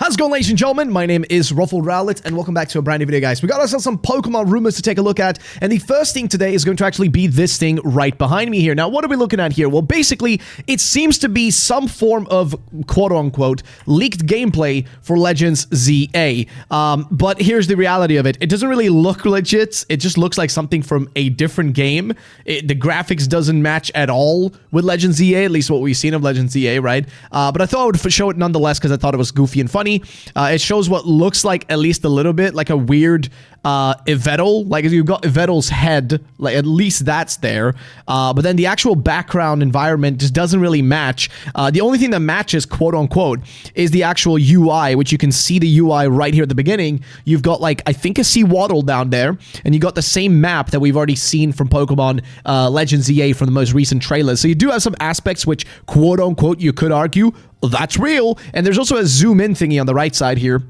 How's it going, ladies and gentlemen? My name is RuffledRowlit, and welcome back to a brand new video, guys. We got ourselves some Pokemon rumors to take a look at, and the first thing today is going to actually be this thing right behind me here. Now, what are we looking at here? Well, basically, it seems to be some form of quote-unquote leaked gameplay for Legends ZA. But here's the reality of it. It doesn't really look legit. It just looks like something from a different game. The graphics doesn't match at all with Legends ZA, at least what we've seen of Legends ZA, right? But I thought I would show it nonetheless because I thought it was goofy and funny. It shows what looks like, at least a little bit, like a weird YVETAL. Like, you've got YVETAL's head, like at least that's there. But then the actual background environment just doesn't really match. The only thing that matches, quote unquote, is the actual UI, which you can see the UI right here at the beginning. You've got, like, I think a Seawaddle down there, and you got the same map that we've already seen from Pokemon Legends ZA from the most recent trailers. So you do have some aspects which, quote unquote, you could argue that's real. And there's also a zoom in thingy on the right side here,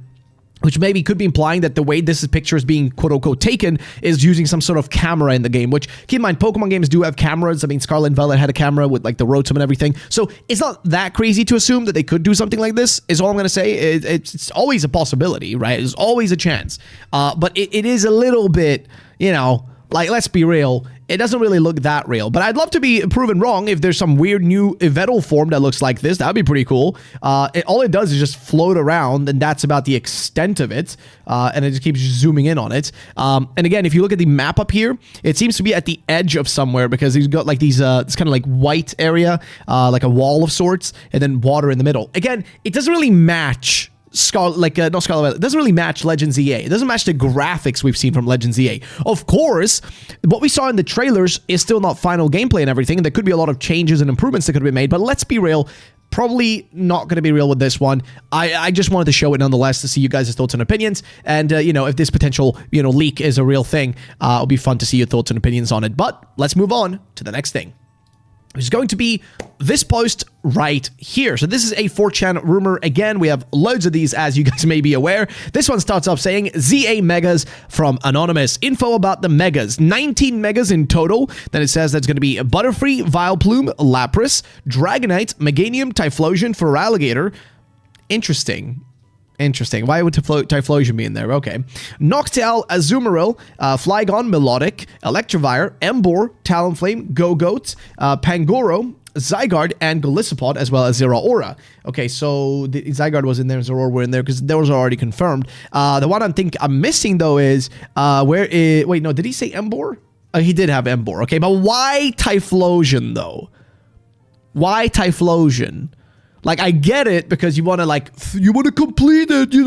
which maybe could be implying that the way this picture is being quote-unquote taken is using some sort of camera in the game, which, keep in mind, Pokemon games do have cameras. I mean, Scarlet and Violet had a camera with, like, the Rotom and everything. So it's not that crazy to assume that they could do something like this, is all I'm going to say. It's always a possibility, right? There's always a chance. But it is a little bit, you know, like, let's be real, it doesn't really look that real. But I'd love to be proven wrong if there's some weird new YVETAL form that looks like this. That'd be pretty cool. All it does is just float around, and that's about the extent of it. And it just keeps zooming in on it. And again, if you look at the map up here, it seems to be at the edge of somewhere, because he's got like these, this kind of like white area, like a wall of sorts, and then water in the middle. Again, it doesn't really match not Scarlet. It doesn't really match Legends ZA. It doesn't match the graphics we've seen from Legends ZA. Of course, what we saw in the trailers is still not final gameplay and everything, and there could be a lot of changes and improvements that could be made, but let's be real, probably not going to be real with this one. I just wanted to show it nonetheless to see you guys' thoughts and opinions, and you know, if this potential, you know, leak is a real thing, it'll be fun to see your thoughts and opinions on it. But let's move on to the next thing, which is going to be this post right here. So this is a 4chan rumor. Again, we have loads of these, as you guys may be aware. This one starts off saying, ZA Megas from Anonymous. Info about the Megas. 19 Megas in total. Then it says that's going to be Butterfree, Vileplume, Lapras, Dragonite, Meganium, Typhlosion, Feraligatr. Interesting. Why would Typhlosion be in there? Okay. Noctowl, Azumarill, Flygon, Melodic, Electivire, Emboar, Talonflame, Gogoat, Pangoro, Zygarde, and Golisopod, as well as Zeraora. Okay, so the Zygarde was in there, Zeraora were in there, because those are already confirmed. The one I think I'm missing, though, is, wait, no, did he say Emboar? He did have Emboar. Okay, but why Typhlosion, though? Why Typhlosion? Like, I get it, because you want to, like, you want to complete it, if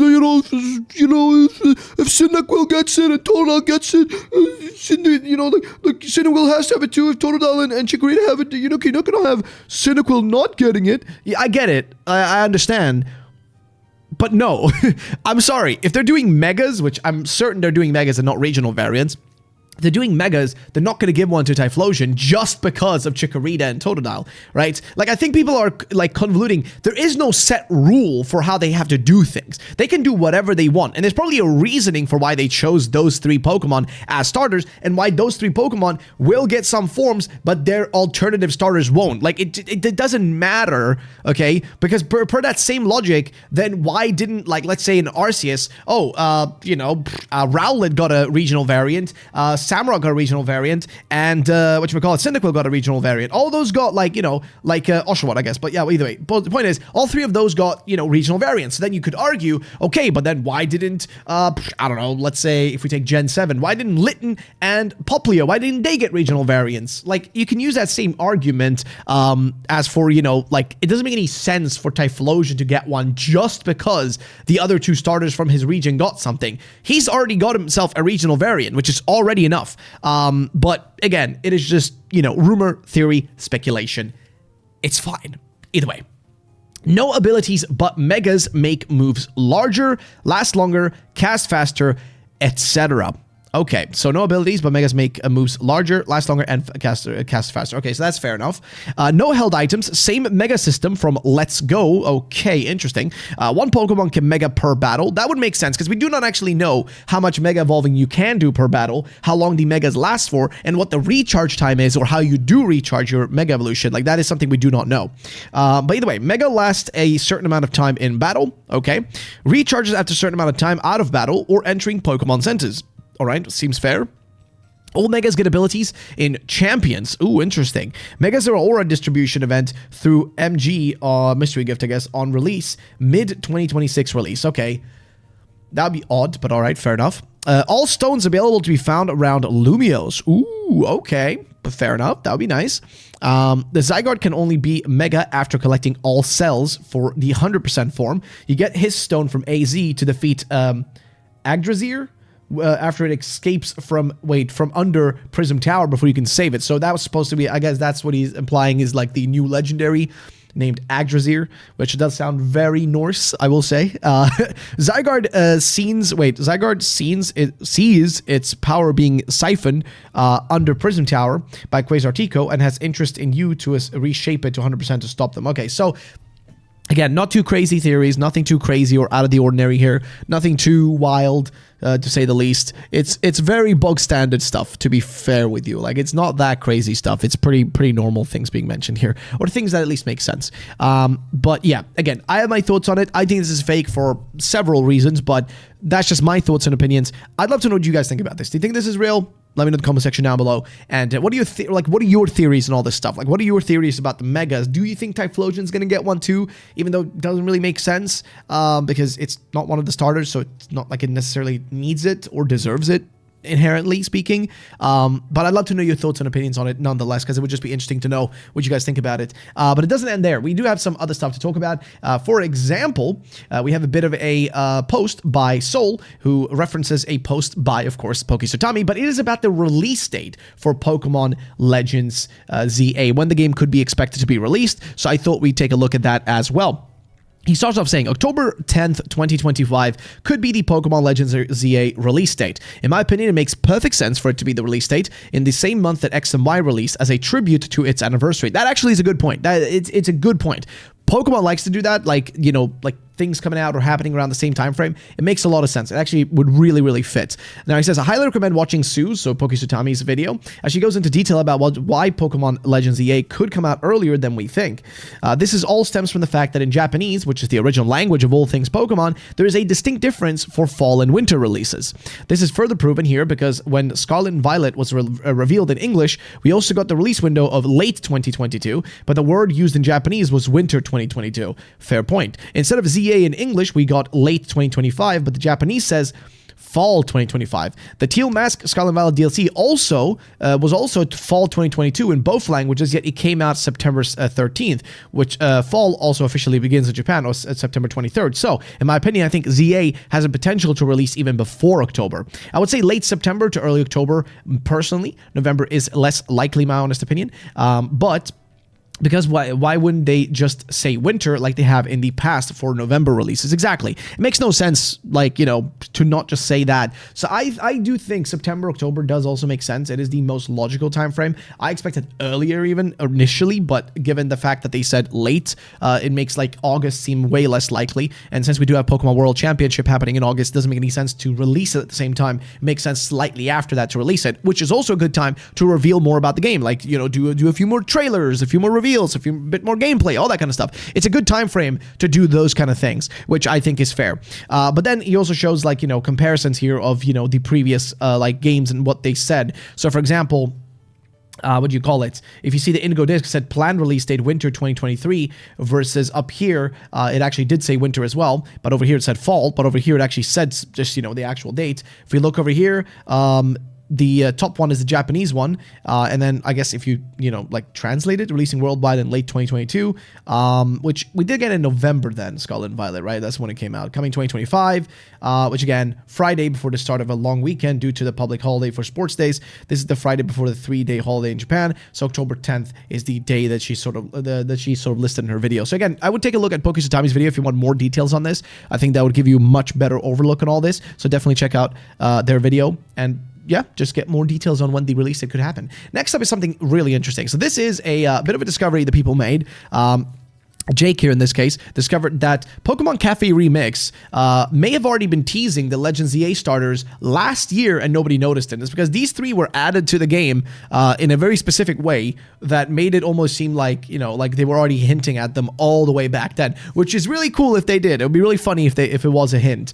Cyndaquil gets it and Totodile gets it, like Cyndaquil has to have it too, if Totodile and Chikorita have it, you're not going to have Cyndaquil not getting it. Yeah, I get it, I understand, but no, I'm sorry, if they're doing Megas, which I'm certain they're doing Megas and not regional variants, they're doing Megas, they're not going to give one to Typhlosion just because of Chikorita and Totodile, right? Like, I think people are, like, convoluting. There is no set rule for how they have to do things. They can do whatever they want, and there's probably a reasoning for why they chose those 3 Pokemon as starters, and why those 3 Pokemon will get some forms, but their alternative starters won't. Like, it doesn't matter, okay? Because per that same logic, then why didn't, like, let's say in Arceus, Rowlet got a regional variant, Samurott got a regional variant, and Cyndaquil got a regional variant. All those got, like, Oshawott, I guess. But yeah, either way. But the point is, all 3 of those got, regional variants. So then you could argue, okay, but then why didn't, I don't know, let's say if we take Gen 7, why didn't Litten and Popplio, why didn't they get regional variants? Like, you can use that same argument as for, like, it doesn't make any sense for Typhlosion to get one just because the other 2 starters from his region got something. He's already got himself a regional variant, which is already enough. But again, it is just, rumor, theory, speculation. It's fine. Either way. No abilities, but Megas make moves larger, last longer, cast faster, etc. Okay, so no abilities, but Megas make moves larger, last longer, and cast faster. Okay, so that's fair enough. No held items, same Mega system from Let's Go. Okay, interesting. One Pokemon can Mega per battle. That would make sense, because we do not actually know how much Mega Evolving you can do per battle, how long the Megas last for, and what the recharge time is, or how you do recharge your Mega Evolution. Like, that is something we do not know. But either way, Mega lasts a certain amount of time in battle, okay? Recharges after a certain amount of time out of battle, or entering Pokemon centers. All right, seems fair. All Megas get abilities in Champions. Ooh, interesting. Megas are aura distribution event through MG, Mystery Gift, I guess, on release. Mid-2026 release. Okay. That would be odd, but all right, fair enough. All stones available to be found around Lumiose. Ooh, okay. But fair enough. That would be nice. The Zygarde can only be Mega after collecting all cells for the 100% form. You get his stone from AZ to defeat Yggdrasil. After it escapes from under Prism Tower before you can save it. So that was supposed to be, I guess that's what he's implying is like the new legendary named Yggdrasil, which does sound very Norse, I will say. Zygarde sees its power being siphoned under Prism Tower by Quasar Tico and has interest in you to reshape it to 100% to stop them. Okay, so again, not too crazy theories, nothing too crazy or out of the ordinary here, nothing too wild, to say the least. It's very bog standard stuff, to be fair with you. Like, it's not that crazy stuff. It's pretty normal things being mentioned here, or things that at least make sense. But yeah, again, I have my thoughts on it. I think this is fake for several reasons, but that's just my thoughts and opinions. I'd love to know what you guys think about this. Do you think this is real? Let me know in the comment section down below. And what are your theories and all this stuff? Like, what are your theories about the Megas? Do you think Typhlosion's going to get one too? Even though it doesn't really make sense, because it's not one of the starters, so it's not like it necessarily needs it or deserves it, inherently speaking. But I'd love to know your thoughts and opinions on it nonetheless, because it would just be interesting to know what you guys think about it. But it doesn't end there. We do have some other stuff to talk about. For example, we have a bit of a post by Soul, who references a post by, of course, Pokisutami, but it is about the release date for Pokemon Legends ZA, when the game could be expected to be released. So I thought we'd take a look at that as well. He starts off saying, October 10th, 2025 could be the Pokemon Legends ZA release date. In my opinion, it makes perfect sense for it to be the release date in the same month that X and Y released as a tribute to its anniversary. That actually is a good point. It's a good point. Pokemon likes to do that, like, you know, like things coming out or happening around the same time frame. It makes a lot of sense. It actually would really fit. Now, he says, I highly recommend watching Sue's, so Pokisutami's video, as she goes into detail about why Pokemon Legends EA could come out earlier than we think. This is all stems from the fact that in Japanese, which is the original language of all things Pokemon, there is a distinct difference for fall and winter releases. This is further proven here because when Scarlet and Violet was revealed in English, we also got the release window of late 2022, but the word used in Japanese was winter 2022. Fair point. Instead of ZA in English, we got late 2025, but the Japanese says fall 2025. The Teal Mask Scarlet Violet DLC was also fall 2022 in both languages, yet it came out September 13th, which fall also officially begins in Japan on September 23rd. So, in my opinion, I think ZA has a potential to release even before October. I would say late September to early October, personally. November is less likely, my honest opinion. But because why wouldn't they just say winter like they have in the past for November releases? Exactly. It makes no sense, like, you know, to not just say that. So I do think September, October does also make sense. It is the most logical time frame. I expected earlier even initially, but given the fact that they said late, it makes like August seem way less likely. And since we do have Pokemon World Championship happening in August, it doesn't make any sense to release it at the same time. It makes sense slightly after that to release it, which is also a good time to reveal more about the game. Like, you know, do a few more trailers, a few more reveals, a bit more gameplay, all that kind of stuff. It's a good time frame to do those kind of things, which I think is fair. But then he also shows, like, you know, comparisons here of, you know, the previous like games and what they said. So for example, what do you call it? If you see the Indigo Disc said planned release date winter 2023 versus up here, it actually did say winter as well, but over here it said fall, but over here it actually said just, you know, the actual date. If we look over here, the top one is the Japanese one, and then I guess if you know, like, translate it, releasing worldwide in late 2022, which we did get in November then, Scarlet and Violet, right? That's when it came out. Coming 2025, which again, Friday before the start of a long weekend due to the public holiday for sports days. This is the Friday before the 3-day holiday in Japan, so October 10th is the day that she sort of listed in her video. So again, I would take a look at Pokisutami's video if you want more details on this. I think that would give you much better overlook on all this, so definitely check out their video. And yeah, just get more details on when the release date could happen. Next up is something really interesting. So this is a bit of a discovery that people made. Jake here in this case discovered that Pokemon Cafe Remix may have already been teasing the Legends EA starters last year and nobody noticed it. It's because these 3 were added to the game in a very specific way that made it almost seem like, you know, like they were already hinting at them all the way back then, which is really cool if they did. It would be really funny if it was a hint,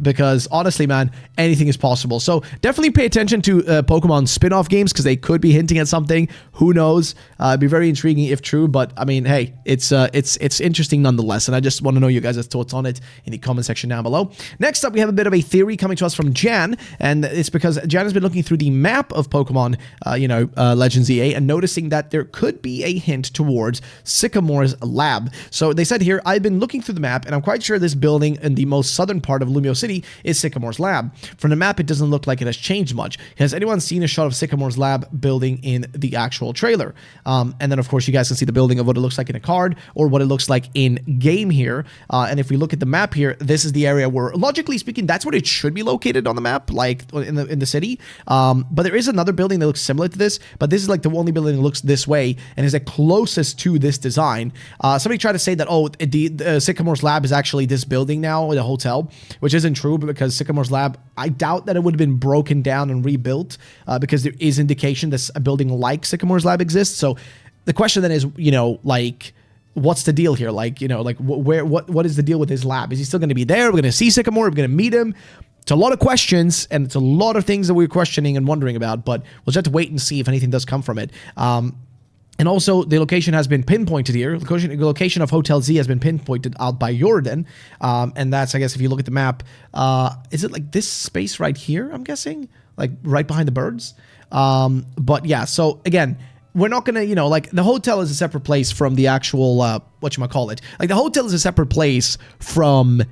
because honestly, man, anything is possible. So definitely pay attention to Pokemon spin-off games because they could be hinting at something. Who knows? It'd be very intriguing if true, but I mean, hey, it's interesting nonetheless, and I just want to know you guys' thoughts on it in the comment section down below. Next up, we have a bit of a theory coming to us from Jan, and it's because Jan has been looking through the map of Pokemon, Legends EA, and noticing that there could be a hint towards Sycamore's lab. So they said here, I've been looking through the map, and I'm quite sure this building in the most southern part of Lumiose City is Sycamore's lab. From the map, it doesn't look like it has changed much. Has anyone seen a shot of Sycamore's lab building in the actual trailer? And then, of course, you guys can see the building of what it looks like in a card, or what it looks like in game here. And if we look at the map here, this is the area where, logically speaking, that's where it should be located on the map, like in the city. But there is another building that looks similar to this, but this is like the only building that looks this way and is the closest to this design. Somebody tried to say that, oh, the Sycamore's lab is actually this building now, the hotel, which isn't true, because Sycamore's lab, I doubt that it would have been broken down and rebuilt, because there is indication that a building like Sycamore's lab exists. So the question then is, you know, like, what's the deal here? Like, you know, like what is the deal with his lab? Is he still going to be there? We're going to see Sycamore. We're going to meet him. It's a lot of questions, and it's a lot of things that we're questioning and wondering about, but we'll just have to wait and see if anything does come from it. And also, the location has been pinpointed here. The location of Hotel Z has been pinpointed out by Jordan. And that's, I guess, if you look at the map, is it like this space right here, I'm guessing? Like right behind the birds? But yeah, so again, we're not going to, you know, like the hotel is a separate place from the actual, whatchamacallit. Like the hotel is a separate place from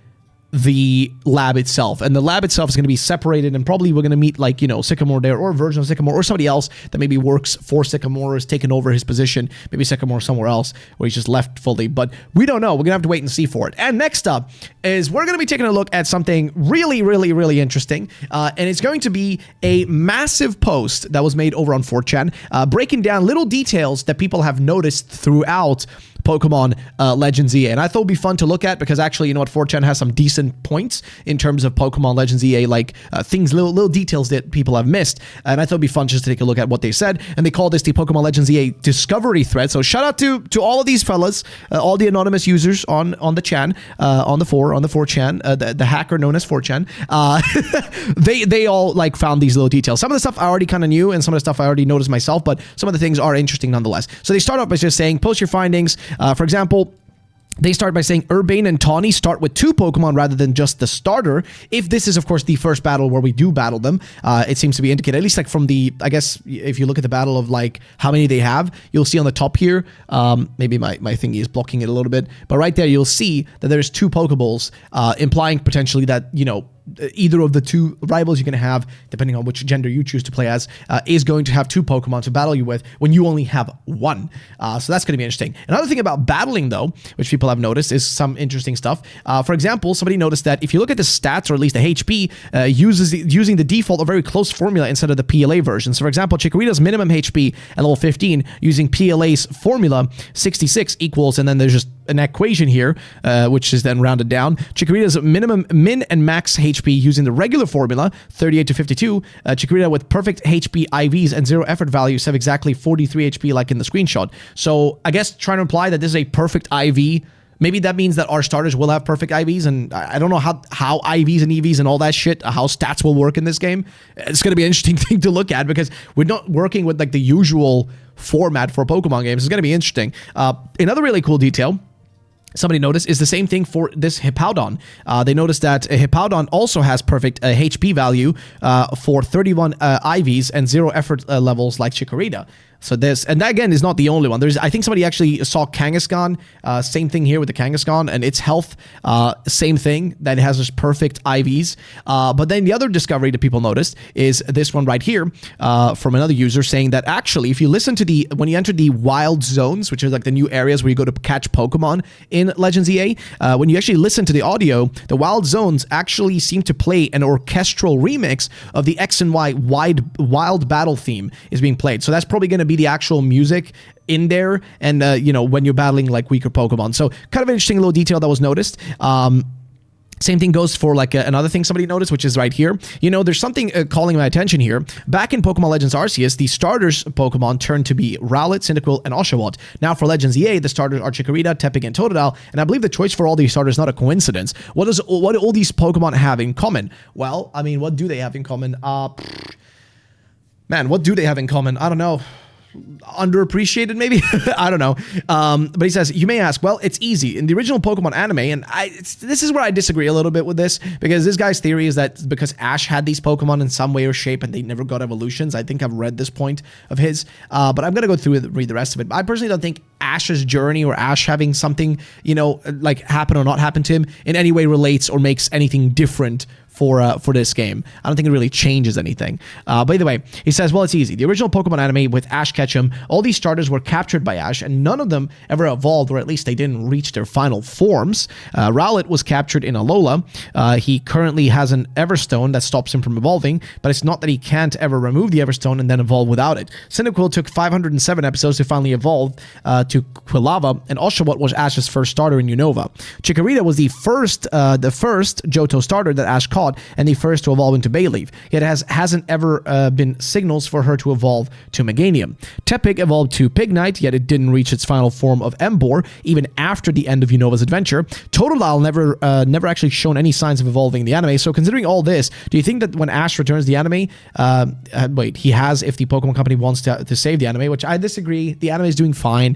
the lab itself, and the lab itself is going to be separated, and probably we're going to meet, like, you know, Sycamore there, or a version of Sycamore, or somebody else that maybe works for Sycamore, has taken over his position, maybe Sycamore somewhere else where he's just left fully, but we don't know. We're gonna have to wait and see for it. And next up is we're gonna be taking a look at something really interesting, and it's going to be a massive post that was made over on 4chan, breaking down little details that people have noticed throughout Pokemon Legends EA. And I thought it'd be fun to look at, because actually, you know what, 4chan has some decent points in terms of Pokemon Legends EA, like things, little details that people have missed. And I thought it'd be fun just to take a look at what they said. And they call this the Pokemon Legends EA Discovery Thread. So shout out to all of these fellas, all the anonymous users on the chan, on the 4chan, the hacker known as 4chan. They all like found these little details. Some of the stuff I already kind of knew, and some of the stuff I already noticed myself, but some of the things are interesting nonetheless. So they start off by just saying, post your findings. For example, they start by saying Urbane and Tawny start with 2 Pokemon rather than just the starter. If this is, of course, the first battle where we do battle them, it seems to be indicated, at least like from the, I guess, if you look at the battle of like how many they have, you'll see on the top here, maybe my thingy is blocking it a little bit, but right there you'll see that there's 2 Pokeballs, implying potentially that, you know, either of the 2 rivals you're going to have, depending on which gender you choose to play as, is going to have 2 Pokemon to battle you with when you only have 1. So that's going to be interesting. Another thing about battling, though, which people have noticed, is some interesting stuff. For example, somebody noticed that if you look at the stats, or at least the HP, using the default or very close formula instead of the PLA version. So for example, Chikorita's minimum HP at level 15 using PLA's formula 66 equals, and then there's just an equation here, which is then rounded down. Chikorita's min and max HP using the regular formula, 38 to 52. Chikorita with perfect HP IVs and 0 effort values have exactly 43 HP like in the screenshot. So I guess trying to imply that this is a perfect IV. Maybe that means that our starters will have perfect IVs, and I don't know how IVs and EVs and all that shit, how stats will work in this game. It's going to be an interesting thing to look at, because we're not working with like the usual format for Pokemon games. It's going to be interesting. Another really cool detail somebody noticed is the same thing for this Hippowdon. They noticed that Hippowdon also has perfect HP value for 31 IVs and 0 effort levels like Chikorita. So this, and that again is not the only one. I think somebody actually saw Kangaskhan, same thing here with the Kangaskhan and its health, same thing, that it has this perfect IVs. But then the other discovery that people noticed is this one right here, from another user saying that actually, if you listen to when you enter the wild zones, which are like the new areas where you go to catch Pokemon in Legends EA, when you actually listen to the audio, the wild zones actually seem to play an orchestral remix of the X and Y wild battle theme is being played. So that's probably going to be the actual music in there, and you know, when you're battling like weaker Pokemon. So kind of an interesting little detail that was noticed. Same thing goes for like another thing somebody noticed, which is right here. You know, there's something calling my attention here. Back in Pokemon Legends Arceus, the starters Pokemon turned to be Rowlet, Cyndaquil, and Oshawott. Now for Legends EA, the starters are Chikorita, Tepig, and Totodile, and I believe the choice for all these starters is not a coincidence. What do all these Pokemon have in common? Well, I mean, what do they have in common? Man, what do they have in common? I don't know. Underappreciated, maybe? I don't know. But he says, you may ask, well, it's easy. In the original Pokemon anime, and this is where I disagree a little bit with this, because this guy's theory is that because Ash had these Pokemon in some way or shape and they never got evolutions. I think I've read this point of his, but I'm going to go through and read the rest of it. I personally don't think Ash's journey or Ash having something, you know, like happen or not happen to him in any way relates or makes anything different for this game. I don't think it really changes anything. But either way, he says, well, it's easy. The original Pokemon anime with Ash Ketchum, all these starters were captured by Ash, and none of them ever evolved, or at least they didn't reach their final forms. Rowlet was captured in Alola. He currently has an Everstone that stops him from evolving, but it's not that he can't ever remove the Everstone and then evolve without it. Cyndaquil took 507 episodes to finally evolve to Quilava, and Oshawott was Ash's first starter in Unova. Chikorita was the first Johto starter that Ash caught, and the first to evolve into Bayleaf. Yet hasn't ever been signals for her to evolve to Meganium. Tepig evolved to Pignite, yet it didn't reach its final form of Emboar, even after the end of Unova's adventure. Totodile never actually shown any signs of evolving in the anime, so considering all this, do you think that when Ash returns the anime, he has, if the Pokemon Company wants to save the anime, which I disagree, the anime is doing fine,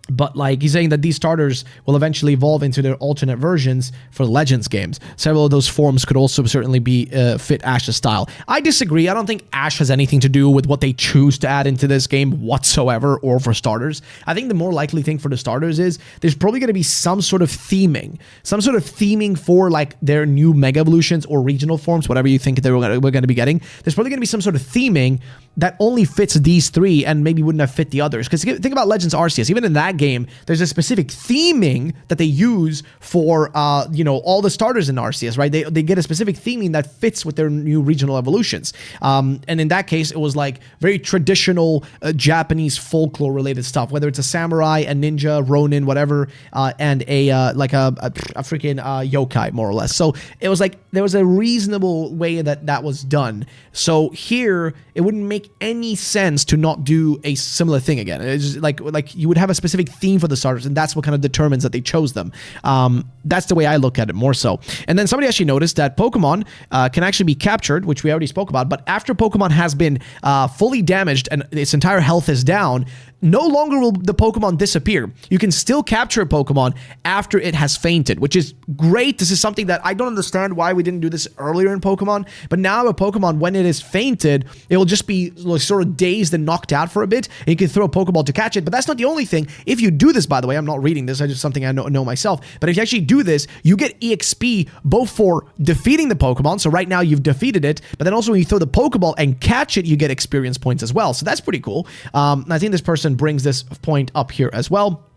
but like he's saying that these starters will eventually evolve into their alternate versions for Legends games. Several of those forms could also certainly be fit Ash's style. I disagree. I don't think Ash has anything to do with what they choose to add into this game whatsoever, or for starters. I think the more likely thing for the starters is there's probably going to be some sort of theming for like their new Mega Evolutions or regional forms, whatever you think we're going to be getting. There's probably going to be some sort of theming that only fits these three and maybe wouldn't have fit the others. Because think about Legends Arceus. Even in that game, there's a specific theming that they use for, you know, all the starters in Arceus, right? They get a specific theming that fits with their new regional evolutions. And in that case, it was like very traditional Japanese folklore-related stuff, whether it's a samurai, a ninja, ronin, whatever, and a freaking yokai, more or less. So it was like there was a reasonable way that was done. So here, it wouldn't make any sense to not do a similar thing again. It's just like you would have a specific theme for the starters, and that's what kind of determines that they chose them. That's the way I look at it, more so. And then somebody actually noticed that Pokemon can actually be captured, which we already spoke about, but after Pokemon has been fully damaged and its entire health is down, no longer will the Pokemon disappear. You can still capture a Pokemon after it has fainted, which is great. This is something that I don't understand why we didn't do this earlier in Pokemon, but now a Pokemon, when it is fainted, it will just be sort of dazed and knocked out for a bit, and you can throw a Pokeball to catch it. But that's not the only thing. If you do this, by the way, I'm not reading this, it's just something I know myself, but if you actually do this, you get EXP both for defeating the Pokemon, so right now you've defeated it, but then also when you throw the Pokeball and catch it, you get experience points as well, so that's pretty cool. I think this person brings this point up here as well.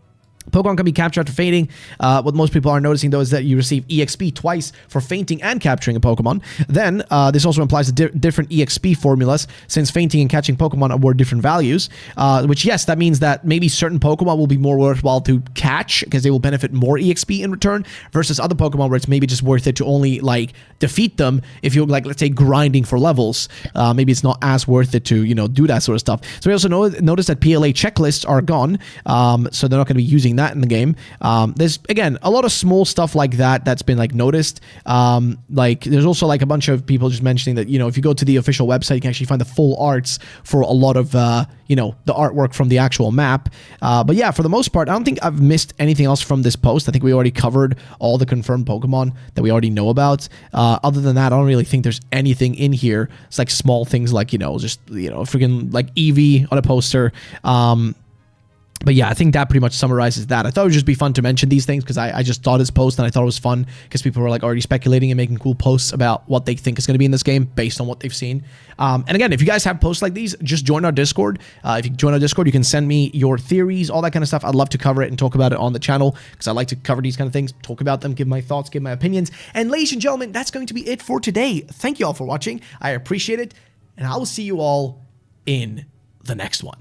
Pokemon can be captured after fainting. What most people are noticing, though, is that you receive EXP twice for fainting and capturing a Pokemon. Then, this also implies different EXP formulas, since fainting and catching Pokemon award different values. Which, yes, that means that maybe certain Pokemon will be more worthwhile to catch, because they will benefit more EXP in return, versus other Pokemon where it's maybe just worth it to only, like, defeat them if you're, like, let's say, grinding for levels. Maybe it's not as worth it to, you know, do that sort of stuff. So we also notice that PLA checklists are gone, so they're not going to be using that in the game. There's, again, a lot of small stuff like that that's been like noticed. Like there's also like a bunch of people just mentioning that, you know, if you go to the official website, you can actually find the full arts for a lot of, you know, the artwork from the actual map. But yeah, for the most part, I don't think I've missed anything else from this post. I think we already covered all the confirmed Pokemon that we already know about. Other than that, I don't really think there's anything in here. It's like small things like, you know, just, you know, freaking like Eevee on a poster. But yeah, I think that pretty much summarizes that. I thought it would just be fun to mention these things because I just thought this post and I thought it was fun because people were like already speculating and making cool posts about what they think is going to be in this game based on what they've seen. And again, if you guys have posts like these, just join our Discord. If you join our Discord, you can send me your theories, all that kind of stuff. I'd love to cover it and talk about it on the channel because I like to cover these kind of things, talk about them, give my thoughts, give my opinions. And ladies and gentlemen, that's going to be it for today. Thank you all for watching. I appreciate it. And I will see you all in the next one.